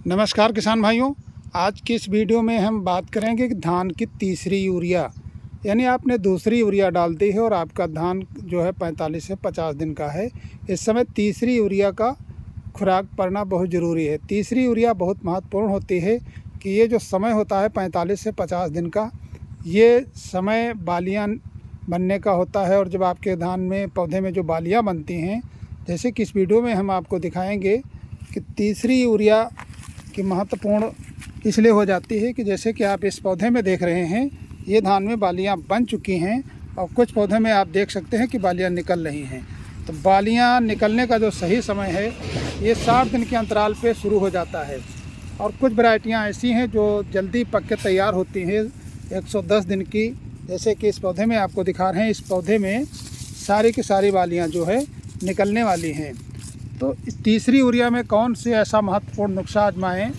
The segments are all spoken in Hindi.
नमस्कार किसान भाइयों। आज की इस वीडियो में हम बात करेंगे कि धान की तीसरी यूरिया, यानी आपने दूसरी यूरिया डाल दी है और आपका धान जो है 45 से 50 दिन का है। इस समय तीसरी यूरिया का खुराक पड़ना बहुत ज़रूरी है। तीसरी यूरिया बहुत महत्वपूर्ण होती है कि ये जो समय होता है 45 से 50 दिन का, ये समय बालियाँ बनने का होता है। और जब आपके धान में पौधे में जो बालियाँ बनती हैं, जैसे कि इस वीडियो में हम आपको दिखाएंगे कि तीसरी यूरिया की महत्वपूर्ण इसलिए हो जाती है कि जैसे कि आप इस पौधे में देख रहे हैं, ये धान में बालियां बन चुकी हैं और कुछ पौधे में आप देख सकते हैं कि बालियां निकल रही हैं। तो बालियां निकलने का जो सही समय है ये 60 दिन के अंतराल पे शुरू हो जाता है। और कुछ वैरायटियां ऐसी हैं जो जल्दी पक के तैयार होती हैं 110 दिन की, जैसे कि इस पौधे में आपको दिखा रहे हैं। इस पौधे में सारी की सारी बालियाँ जो है निकलने वाली हैं। तो तीसरी यूरिया में कौन से ऐसा महत्वपूर्ण नुस्खा आजमाएं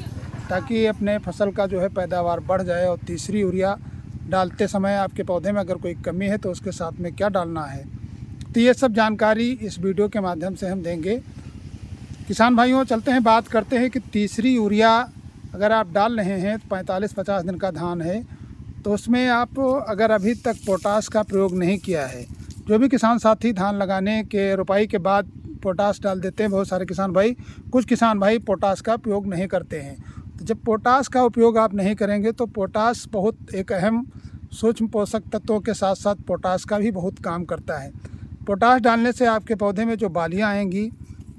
ताकि अपने फसल का जो है पैदावार बढ़ जाए। और तीसरी यूरिया डालते समय आपके पौधे में अगर कोई कमी है तो उसके साथ में क्या डालना है, तो ये सब जानकारी इस वीडियो के माध्यम से हम देंगे। किसान भाइयों, चलते हैं बात करते हैं कि तीसरी यूरिया अगर आप डाल रहे हैं 45-50 दिन का धान है तो उसमें आप अगर अभी तक पोटास का प्रयोग नहीं किया है, जो भी किसान साथी धान लगाने के रोपाई के बाद पोटास डाल देते हैं, बहुत सारे किसान भाई, कुछ किसान भाई पोटास का उपयोग नहीं करते हैं। तो जब पोटास का उपयोग आप नहीं करेंगे तो पोटास बहुत एक अहम सूक्ष्म पोषक तत्वों के साथ साथ पोटास का भी बहुत काम करता है। पोटास डालने से आपके पौधे में जो बालियाँ आएंगी,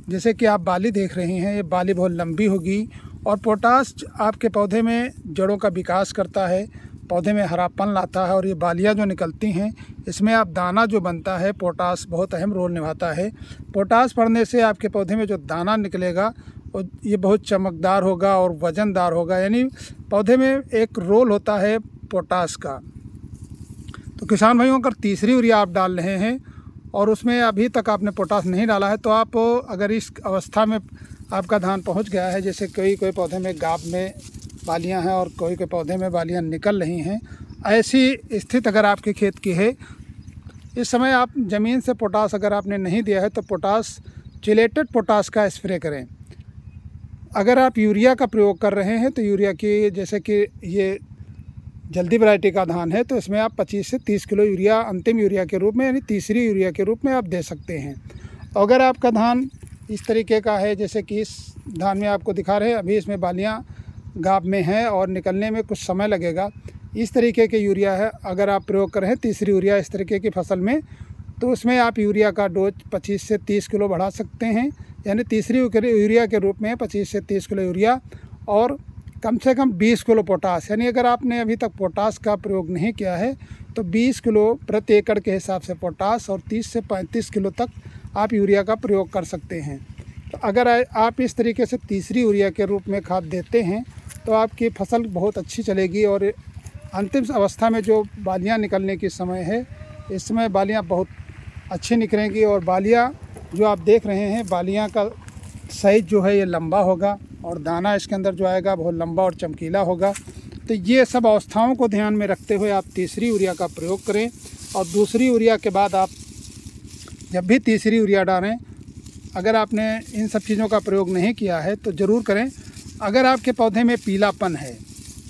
जैसे कि आप बाली देख रही हैं, ये बाली बहुत लंबी होगी। और पोटास आपके पौधे में जड़ों का विकास करता है, पौधे में हरापन लाता है। और ये बालियाँ जो निकलती हैं इसमें आप दाना जो बनता है, पोटास बहुत अहम रोल निभाता है। पोटास पड़ने से आपके पौधे में जो दाना निकलेगा और ये बहुत चमकदार होगा और वज़नदार होगा, यानी पौधे में एक रोल होता है पोटास का। तो किसान भाइयों, अगर तीसरी यूरिया आप डाल रहे हैं और उसमें अभी तक आपने पोटास नहीं डाला है तो आप अगर इस अवस्था में आपका धान पहुंच गया है, जैसे कोई पौधे में गाब में बालियां हैं और कोई पौधे में बालियां निकल रही हैं, ऐसी स्थिति अगर आपके खेत की है, इस समय आप ज़मीन से पोटास अगर आपने नहीं दिया है तो पोटास, चिलेटेड पोटास का स्प्रे करें। अगर आप यूरिया का प्रयोग कर रहे हैं तो यूरिया की, जैसे कि ये जल्दी वैरायटी का धान है तो इसमें आप 25 से 30 किलो यूरिया अंतिम यूरिया के रूप में, यानी तीसरी यूरिया के रूप में आप दे सकते हैं। अगर आपका धान इस तरीके का है, जैसे कि इस धान में आपको दिखा रहे हैं, अभी इसमें बालियाँ गाब में हैं और निकलने में कुछ समय लगेगा, इस तरीके के यूरिया है अगर आप प्रयोग कर रहे हैं तीसरी यूरिया इस तरीके की फसल में, तो उसमें आप यूरिया का डोज 25 से 30 किलो बढ़ा सकते हैं। यानी तीसरी यूरिया के रूप में 25 से 30 किलो यूरिया और कम से कम 20 किलो पोटास, यानी अगर आपने अभी तक पोटास का प्रयोग नहीं किया है तो 20 किलो प्रति एकड़ के हिसाब से पोटास और 30 से 35 किलो तक आप यूरिया का प्रयोग कर सकते हैं। तो अगर आप इस तरीके से तीसरी यूरिया के रूप में खाद देते हैं तो आपकी फसल बहुत अच्छी चलेगी। और अंतिम अवस्था में जो बालियाँ निकलने की समय है, इस समय बालियाँ बहुत अच्छी निकलेंगी। और बालियाँ जो आप देख रहे हैं, बालियाँ का साइज जो है ये लंबा होगा और दाना इसके अंदर जो आएगा बहुत लंबा और चमकीला होगा। तो ये सब अवस्थाओं को ध्यान में रखते हुए आप तीसरी यूरिया का प्रयोग करें। और दूसरी यूरिया के बाद आप जब भी तीसरी यूरिया डालें, अगर आपने इन सब चीज़ों का प्रयोग नहीं किया है तो ज़रूर करें। अगर आपके पौधे में पीलापन है,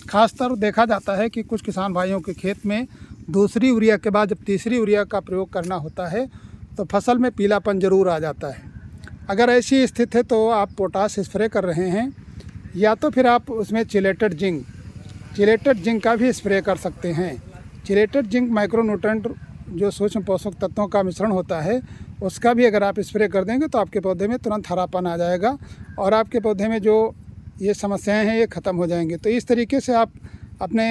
खासतौर देखा जाता है कि कुछ किसान भाइयों के खेत में दूसरी यूरिया के बाद जब तीसरी यूरिया का प्रयोग करना होता है तो फसल में पीलापन ज़रूर आ जाता है। अगर ऐसी स्थिति है तो आप पोटास स्प्रे कर रहे हैं, या तो फिर आप उसमें चिलेटेड जिंक का भी स्प्रे कर सकते हैं। चिलेटेड जिंक माइक्रोन्यूट्रेंट जो सूक्ष्म पोषक तत्वों का मिश्रण होता है, उसका भी अगर आप स्प्रे कर देंगे तो आपके पौधे में तुरंत हरापन आ जाएगा और आपके पौधे में जो ये समस्याएं हैं ये ख़त्म हो जाएंगी। तो इस तरीके से आप अपने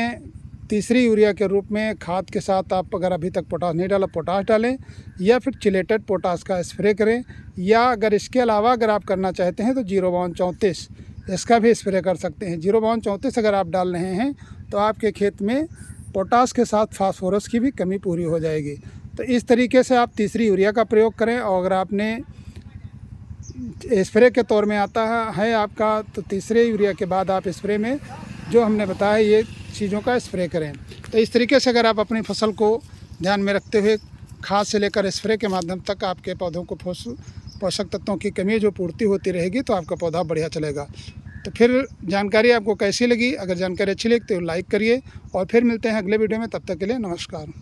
तीसरी यूरिया के रूप में खाद के साथ, आप अगर अभी तक पोटास नहीं डाला, पोटास डालें या फिर चिलेटेड पोटास का स्प्रे करें। या अगर इसके अलावा अगर आप करना चाहते हैं तो 05234 इसका भी स्प्रे कर सकते हैं। 05234 अगर आप डाल रहे हैं तो आपके खेत में पोटास के साथ फास्फोरस की भी कमी पूरी हो जाएगी। तो इस तरीके से आप तीसरी यूरिया का प्रयोग करें। और अगर आपने स्प्रे के तौर में आता है आपका, तो तीसरे यूरिया के बाद आप स्प्रे में जो हमने बताया ये चीज़ों का स्प्रे करें। तो इस तरीके से अगर आप अपनी फसल को ध्यान में रखते हुए खाद से लेकर स्प्रे के माध्यम तक आपके पौधों को पोषक तत्वों की कमी जो पूर्ति होती रहेगी तो आपका पौधा बढ़िया चलेगा। तो फिर जानकारी आपको कैसी लगी? अगर जानकारी अच्छी लगी तो लाइक करिए और फिर मिलते हैं अगले वीडियो में। तब तक के लिए नमस्कार।